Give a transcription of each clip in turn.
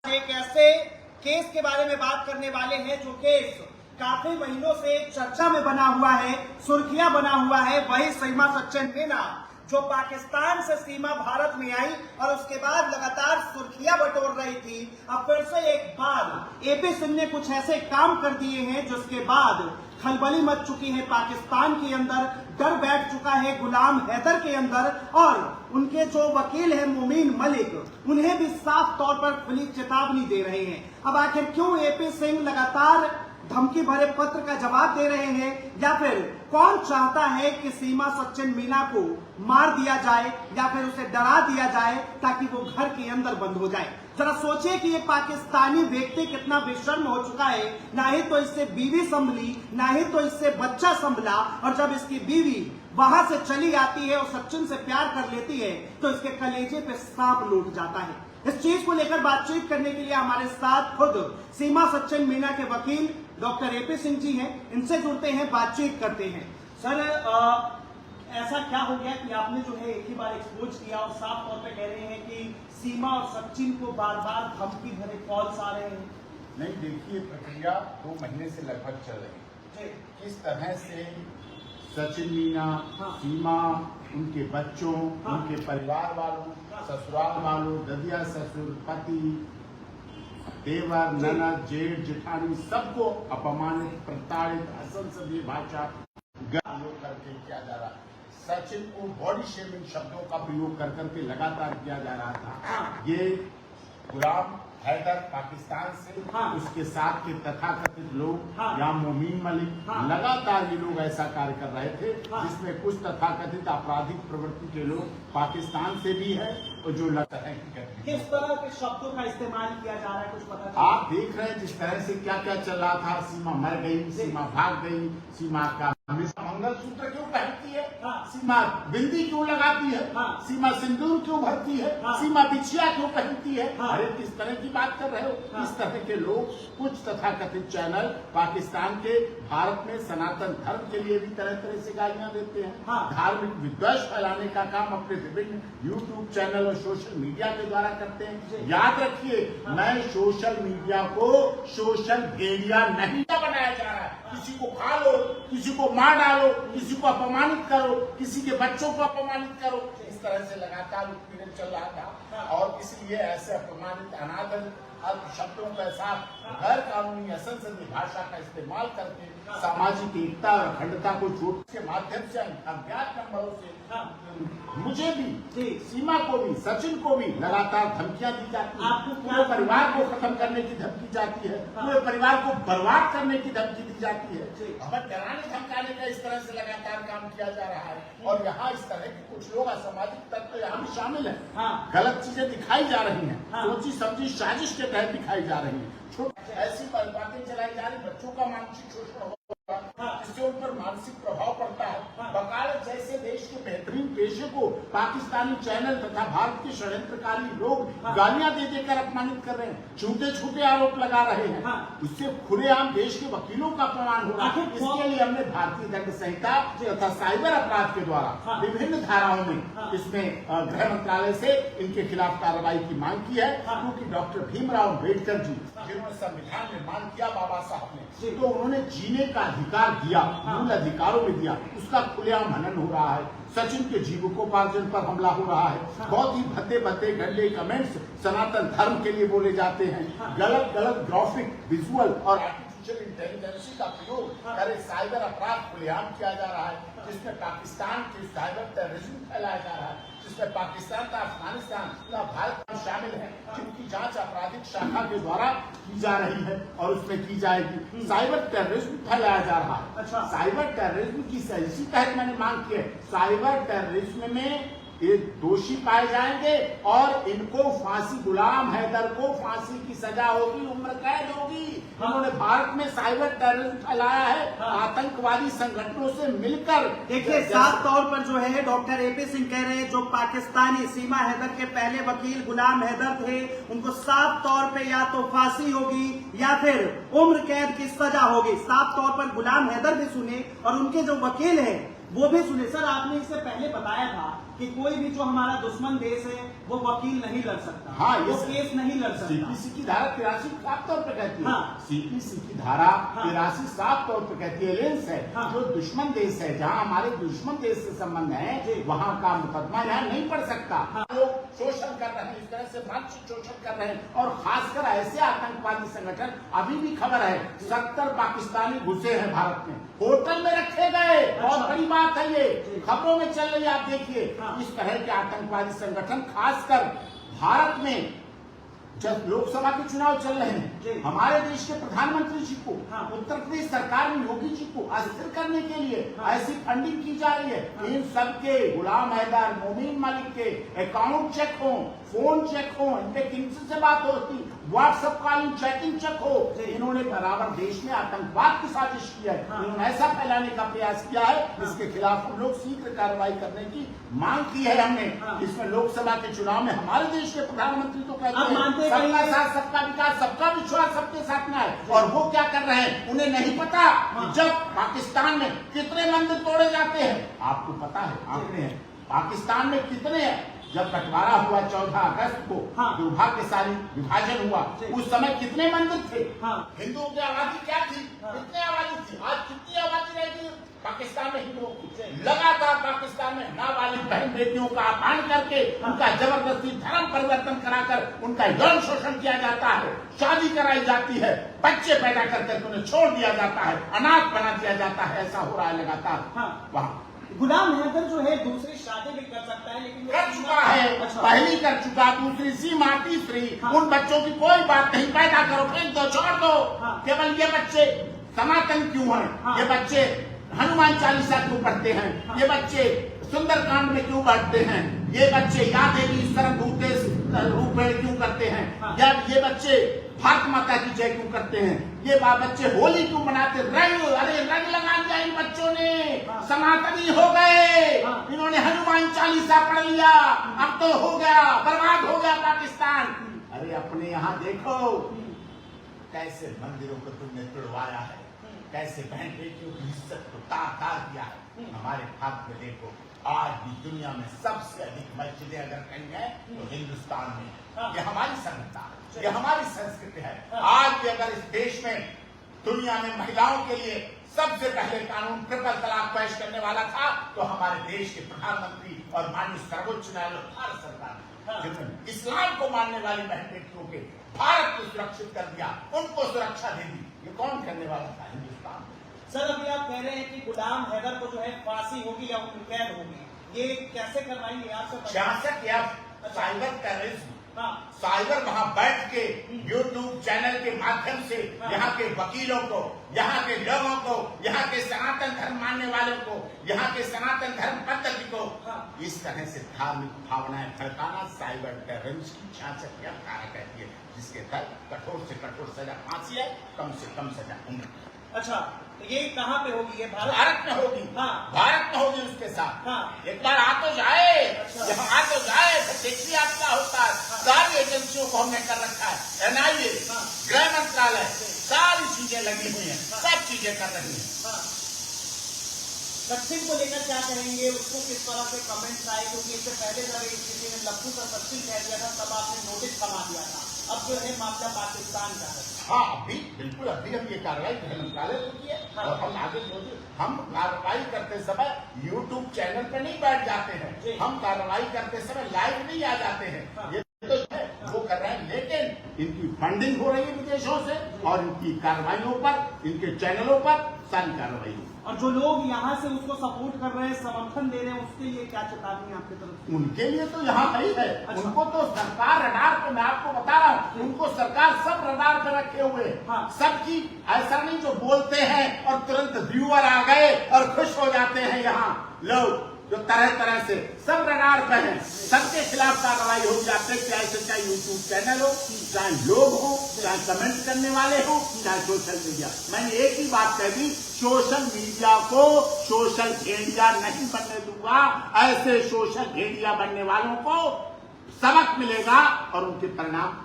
एक ऐसे केस के बारे में बात करने वाले हैं जो केस काफी महीनों से चर्चा में बना हुआ है, सुर्खियां बना हुआ है। वही सीमा सच्चन मीना जो पाकिस्तान से सीमा भारत में आई और उसके बाद लगातार सुर्खियां बटोर रही थी। अब फिर से एक बार एपी सिंह ने कुछ ऐसे काम कर दिए हैं जिसके बाद खलबली मच चुकी है पाकिस्तान के अंदर, डर बैठ चुका है गुलाम हैदर के अंदर और उनके जो वकील हैं मोमीन मलिक, उन्हें भी साफ तौर पर खुली चेतावनी दे रहे हैं। अब आखिर क्यों एपी सिंह लगातार धमकी भरे पत्र का जवाब दे रहे हैं, या फिर कौन चाहता है कि सीमा सच्चन मीना को मार दिया जाए या फिर उसे डरा दिया जाए ताकि वो घर के अंदर बंद हो जाए। जरा सोचिए कि ये पाकिस्तानी व्यक्ति कितना बेशर्म हो चुका है। ना ही तो इससे बीवी संभली, ना ही तो इससे बच्चा संभला, और जब इसकी बीवी वहां से चली आती है और सचिन से प्यार कर लेती है तो इसके कलेजे पे सांप लौट जाता है। इस चीज को लेकर बातचीत करने के लिए हमारे साथ खुद सीमा सच्चन मीना के वकील डॉक्टर एपी सिंह जी हैं, इनसे जुड़ते हैं, बातचीत करते हैं। सर, ऐसा क्या हो गया कि आपने जो है एक ही बार एक्सपोज किया और साफ तौर पे कह रहे हैं कि सीमा और सचिन को बार बार धमकी भरे कॉल्स आ रहे हैं? नहीं, देखिए, प्रक्रिया 2 महीने से लगभग चल रही है। किस तरह से सचिन मीना, सीमा, उनके बच्चों, उनके परिवार वालों, ससुराल वालों, ददिया ससुर, पति, देवर, ननद, जेठ, जेठानी, सबको अपमानित, प्रताड़ित, असंसदीय भाषा प्रयोग करके किया जा रहा है। सचिन को बॉडी शेमिंग शब्दों का प्रयोग कर करके लगातार किया जा रहा था। ये गुलाम हैदर पाकिस्तान से, उसके साथ के तथाकथित लोग या मोमीन मलिक, लगातार ये लोग ऐसा कार्य कर रहे थे जिसमें कुछ तथाकथित आपराधिक प्रवृत्ति के लोग पाकिस्तान से भी है और जो लगता है किस तरह के शब्दों का इस्तेमाल किया जा रहा है, कुछ पता चला? आप देख रहे हैं जिस तरह से क्या क्या चल रहा था। सीमा मर गई, सीमा भाग गई, सीमा का मंगलसूत्र क्यों पहनती है, सीमा बिंदी क्यों लगाती है, सीमा सिंदूर क्यों भरती है, सीमा बिछिया क्यों पहनती है। अरे किस तरह की बात कर रहे हो? इस तरह के लोग, कुछ तथाकथित चैनल पाकिस्तान के भारत में सनातन धर्म के लिए भी तरह तरह से गालियां देते हैं। धार्मिक विद्वेष फैलाने का काम अपने विभिन्न यूट्यूब चैनल और सोशल मीडिया के द्वारा करते हैं। याद रखिए, मैं सोशल मीडिया को सोशल भेड़िया नहीं बनाया जा रहा है। किसी को खा लो, किसी को मार डालो, किसी को अपमानित करो, किसी के बच्चों को अपमानित करो, इस तरह से लगातार उत्पीड़न चल रहा था। और इसलिए ऐसे अपमानित, अनादर शब्दों के साथ गैर कानूनी असंसदीय भाषा का इस्तेमाल करके सामाजिक एकता और अखंडता को चोट के माध्यम से अज्ञात नंबरों से मुझे भी, सीमा को भी, सचिन को भी लगातार धमकियां दी जाती है। पूरे परिवार को खत्म करने की धमकी जाती है, पूरे परिवार को बर्बाद करने की धमकी दी जाती है। हमें डराने धमकाने का इस तरह से लगातार काम किया जा रहा है। और यहाँ इस तरह के कुछ लोग असामाजिक तत्व यहाँ भी शामिल है। गलत चीजें दिखाई जा रही है, सोची समझी साजिश के तहत दिखाई जा रही है। ऐसी बातें चलाई जा रही, बच्चों का मानसिक शोषण हो, जिससे उन पर मानसिक प्रभाव पड़ता है। वकालत जैसे देश के बेहतरीन पेशे को पाकिस्तानी चैनल तथा भारत के षड्यंत्रकारी लोग गालियां दे देकर अपमानित कर रहे हैं, झूठे झूठे आरोप लगा रहे हैं। इससे खुलेआम देश के वकीलों का अपमान हो रहा है। इसके लिए हमने भारतीय दंड संहिता तथा साइबर अपराध के द्वारा विभिन्न धाराओं में इसमें गृह मंत्रालय से इनके खिलाफ कार्रवाई की मांग की है। क्योंकि डॉक्टर भीमराव अम्बेडकर जी, जिन्होंने संविधान निर्माण किया बाबा साहब ने, तो उन्होंने जीने का अधिकार दिया, मूल अधिकारों में दिया, उसका खुलेआम हनन हो रहा है। सचिन के जीविकोपार्जन पर हमला हो रहा है। बहुत ही भद्दे भद्दे गंदे कमेंट्स सनातन धर्म के लिए बोले जाते हैं। गलत गलत ग्राफिक, विजुअल और आर्टिफिशियल इंटेलिजेंस का प्रयोग कर साइबर अपराध खुलेआम किया जा रहा है, जिसमें पाकिस्तान के साइबर टेररिज्म फैलाया जा रहा है, जिसमें पाकिस्तान का, अफगानिस्तान का, भारत शामिल है, जिनकी जांच आपराधिक शाखा के द्वारा की जा रही है और उसमें की जाएगी। साइबर टेररिज्म फैलाया जा रहा है। अच्छा, साइबर टेररिज्म की इसी तहत मैंने मांग की है। साइबर टेररिज्म में ये दोषी पाए जाएंगे और इनको फांसी, गुलाम हैदर को फांसी की सजा होगी, उम्र कैद होगी। उन्होंने भारत में साइबर टेररिज्म फैलाया है आतंकवादी संगठनों से मिलकर। देखिए, साफ तौर पर जो है डॉक्टर एपी सिंह कह रहे हैं, जो पाकिस्तानी सीमा हैदर के पहले वकील गुलाम हैदर थे, उनको साफ तौर पे या तो फांसी होगी या फिर उम्र कैद की सजा होगी। साफ तौर पर गुलाम हैदर भी सुने और उनके जो वकील है वो भी सुने। सर, आपने इससे पहले बताया था कि कोई भी जो हमारा दुश्मन देश है वो वकील नहीं लड़ सकता, हाँ, वो केस नहीं लड़ सकता। सीपीसी की धारा 83 साफ तौर पर कहती है, हाँ। सीपीसी की धारा 83 साफ तौर पर कहती है एलियंस है, जो दुश्मन देश है, जहाँ हमारे दुश्मन देश से संबंध है, वहाँ का मुकदमा यहाँ नहीं पड़ सकता। लोग शोषण कर रहे हैं, इस तरह से मानसिक शोषण कर रहे हैं, और खासकर ऐसे आतंकवादी संगठन, अभी भी खबर है 70 पाकिस्तानी घुसे हैं भारत में, होटल में रखे गए। बहुत बड़ी बात है, ये खबरों में चल रही है, आप देखिए। इस तरह के आतंकवादी संगठन खासकर भारत में जब लोकसभा के चुनाव चल रहे हैं, हमारे देश के प्रधानमंत्री जी को, उत्तर प्रदेश सरकार में योगी जी को अस्थिर करने के लिए ऐसी फंडिंग की जा रही है। इन सबके गुलाम हैदर, मोमीन मलिक के अकाउंट चेक हो, फोन चेक हो, इनके किनसे से बात होती, व्हाट्सएप कॉलिंग चैटिंग चेक हो, इन्होंने बराबर देश में आतंकवाद की साजिश की है। इन्होंने ऐसा फैलाने का प्रयास किया है, इसके खिलाफ हम लोग शीघ्र कार्रवाई करने की मांग की है हमने। इसमें लोकसभा के चुनाव में हमारे देश के प्रधानमंत्री तो कहते हैं सबका साथ, सबका विकास, सबका विश्वास सबके साथ में है, और वो क्या कर रहे हैं, उन्हें नहीं पता कि जब पाकिस्तान में कितने मंदिर तोड़े जाते हैं। आपको पता है, आंकड़े हैं पाकिस्तान में कितने हैं। जब बंटवारा हुआ 14 अगस्त को, दुर्भाग्यशाली विभाजन हुआ, उस समय कितने मंदिर थे, हिंदुओं की आबादी क्या थी, कितनी आबादी थी, आज कितनी आबादी रहेगी पाकिस्तान में हिंदुओं की। लगातार पाकिस्तान में नाबालिग बहन बेटियों का अपमान करके उनका जबरदस्ती धर्म परिवर्तन कराकर उनका यौन शोषण किया जाता है, शादी कराई जाती है, बच्चे पैदा करके उन्हें छोड़ दिया जाता है, अनाथ बना दिया जाता है। ऐसा हो रहा है लगातार वहाँ। गुलाम हैदर जो है दूसरी शादी भी कर सकता है, लेकिन कर चुका है, पहली कर चुका, दूसरी, सीमा, तीसरी। उन बच्चों की कोई बात नहीं, पैदा करो, फेंक दो, छोड़ दो। केवल ये बच्चे सनातन क्यों हैं, ये बच्चे हनुमान चालीसा क्यों पढ़ते हैं, ये बच्चे सुंदरकांड में क्यों बैठते हैं, ये बच्चे या देवी रूपेण क्यों करते हैं, या ये बच्चे भारत माता की जय क्यों करते हैं, ये बच्चे होली क्यों मनाते, रंग, अरे रंग लगा दिया इन बच्चों ने, सनातनी हो गए, इन्होंने हनुमान चालीसा पढ़ लिया, अब तो हो गया, बर्बाद हो गया पाकिस्तान। अरे अपने यहाँ देखो कैसे मंदिरों को तुमने तुड़वाया है, कैसे बहन बेटियों की इज्जत को तार दिया है। हमारे भारत में देखो, आज भी दुनिया में सबसे अधिक मस्जिदें अगर कहीं है तो हिंदुस्तान में। ये हमारी सभ्यता, ये हमारी संस्कृति है। आज भी अगर इस देश में, दुनिया में महिलाओं के लिए सबसे पहले कानून ट्रिपल तलाक पेश करने वाला था, तो हमारे देश के प्रधानमंत्री और माननीय सर्वोच्च न्यायालय भारत सरकार जिन्होंने इस्लाम को मानने वाली बहन बेटियों के भारत को सुरक्षित कर दिया, उनको सुरक्षा दे दी। ये कौन करने वाला था हिंदुस्तान? सर, अभी आप कह रहे हैं कि गुलाम हैदर को जो है फांसी होगी या उम्रकैद होगी, ये कैसे करवाएंगे आप? 66 या साइबर टेररिज्म, साइबर वहां बैठ के यूट्यूब चैनल के माध्यम से यहाँ के वकीलों को, यहाँ के लोगों को, यहाँ के सनातन धर्म मानने वालों को, यहाँ के सनातन धर्म पद्धति को इस तरह से धार्मिक भावनाएं भड़काना साइबर टेररिज्म की 66 कारक कहती है, जिसके तहत कठोर से कठोर सजा फांसी है, कम से कम सजा उम्र। अच्छा, तो ये कहाँ पे होगी? ये भारत में होगी। भारत में होगी उसके साथ। एक बार आ तो जाए, यहाँ आ तो जाए, तो देखिए आप क्या होता है। सारी एजेंसियों को हमने कर रखा है, NIA, गृह मंत्रालय, सारी चीजें लगी हुई हैं, सब चीजें कर रही हैं। सचिन को लेकर क्या कहेंगे, उसको किस तरह से कमेंट्स आए? क्योंकि इससे पहले जब किसी ने लप्पू का सचिन कह दिया था, तब आपने नोटिस थमा दिया था। अब जो है मामला पाकिस्तान का है। हाँ, अभी बिल्कुल अभी हम ये कार्रवाई गृह मंत्रालय को की है, और हम आगे हम कार्रवाई करते समय यूट्यूब चैनल पे नहीं बैठ जाते हैं, हम कार्रवाई करते समय लाइव नहीं आ जाते हैं। ये तो है, वो कर रहे हैं, लेकिन इनकी फंडिंग हो रही है विदेशों से, और इनकी कार्रवाइयों पर, इनके चैनलों पर सारी कार्रवाई हो। और जो लोग यहाँ से उसको सपोर्ट कर रहे हैं, समर्थन दे रहे हैं, उसके लिए क्या चेतावनी आपकी तरफ से? उनके लिए तो यहाँ है ही है। उनको तो सरकार रडार पे, मैं आपको बता रहा हूँ, उनको सरकार सब रडार पे रखे हुए। सबकी ऐसा नहीं जो बोलते हैं और तुरंत व्यूअर आ गए और खुश हो जाते हैं। यहाँ लोग जो तरह तरह से सब रडार पे हैं, सबके खिलाफ कार्रवाई हो जाते हैं, चाहे यूट्यूब चैनल हो, चाहे लोग हो, चाहे कमेंट करने वाले हो, चाहे सोशल मीडिया। मैंने एक ही बात कह दी, सोशल मीडिया को सोशल भेड़िया नहीं बनने दूंगा। ऐसे सोशल भेड़िया बनने वालों को सबक मिलेगा और उनके परिणाम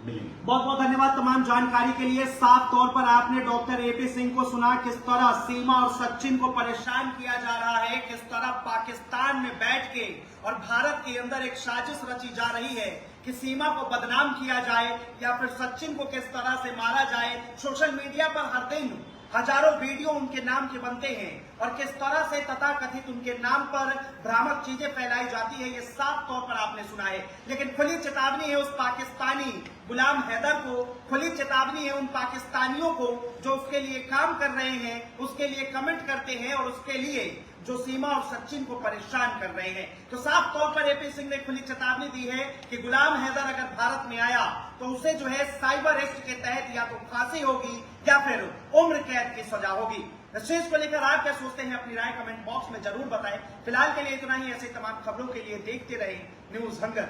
मिलेंगे। बहुत बहुत धन्यवाद तमाम जानकारी के लिए। साफ तौर पर आपने डॉक्टर एपी सिंह को सुना, किस तरह सीमा और सचिन को परेशान किया जा रहा है, किस तरह पाकिस्तान में बैठ के और भारत के अंदर एक साजिश रची जा रही है कि सीमा को बदनाम किया जाए या फिर सचिन को किस तरह से मारा जाए। सोशल मीडिया पर हर दिन हजारों वीडियो उनके नाम के बनते हैं और किस तरह से तथाकथित उनके नाम पर भ्रामक चीजें फैलाई जाती है, ये साफ तौर पर आपने सुना है। लेकिन खुली चेतावनी है उस पाकिस्तानी गुलाम हैदर को, खुली चेतावनी है उन पाकिस्तानियों को जो उसके लिए काम कर रहे हैं, उसके लिए कमेंट करते हैं और उसके लिए जो सीमा और सचिन को परेशान कर रहे हैं। तो साफ तौर पर एपी सिंह ने खुली चेतावनी दी है कि गुलाम हैदर अगर भारत में आया तो उसे जो है साइबर एक्ट के तहत या तो फांसी होगी या फिर उम्र कैद की सजा होगी। इस चीज को लेकर आप क्या सोचते हैं, अपनी राय कमेंट बॉक्स में जरूर बताएं। फिलहाल के लिए इतना ही। ऐसे तमाम खबरों के लिए देखते रहे न्यूज़ हंगर।